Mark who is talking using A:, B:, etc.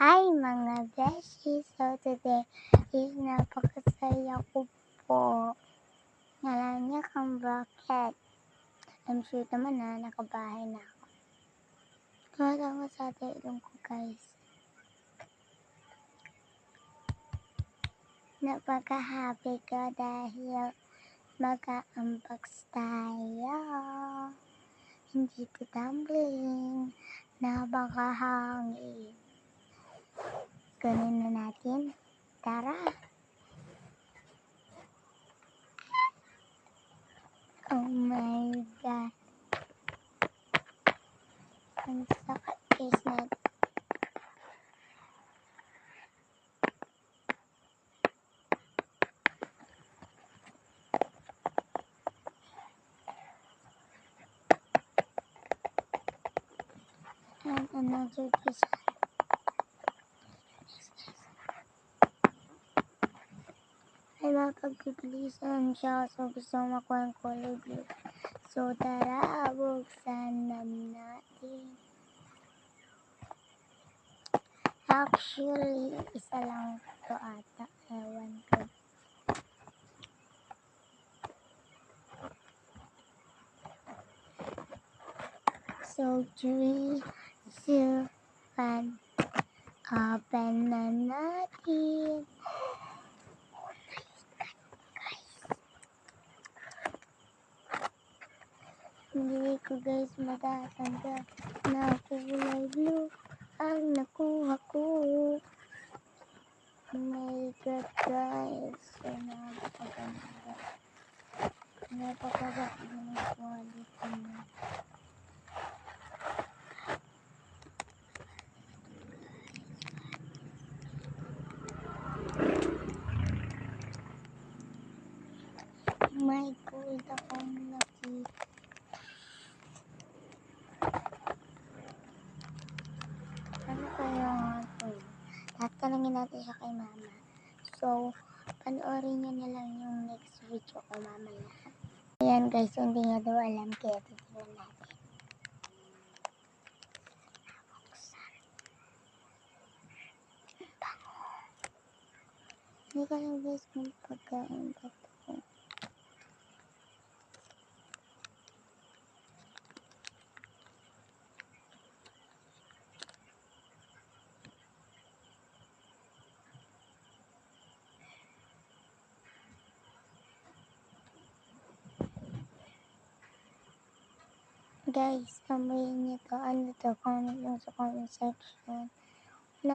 A: Hi mga beshi! So today is napakasaya ko po. Alam niya kung bakit. I'm sure naman na nakabahay na ako. Kumata ko sa ilong ko guys. Napaka-happy ko dahil mag-unbox tayo. Hindi to tumbling. Napakahangin. Kunin na natin. Tara! Oh my God! Ang sakit is not. And another piece. Ay mapagpipilisan siya. So gusto makuha ang color blue. So tara, buksan na natin. Actually, isa lang to ata. Ewan ko. So 3, 2, 1. Open na natin. Hindi ko guys matatanda na kulay blue ang nakuha ko. Oh my God guys. So napakaganda. Napakaganda ng quality niya. My God, akong nakita. Ano kaya ito? Tatanungin natin siya kay mama. So, panoorin niyo na lang yung next video ko mamaya. Ayan guys, hindi nga daw alam kaya titignan natin. Hindi ko alam guys kung pagkain ba ito. Guys, amoyin niyo to. Ano to? Comment lang sa comment section.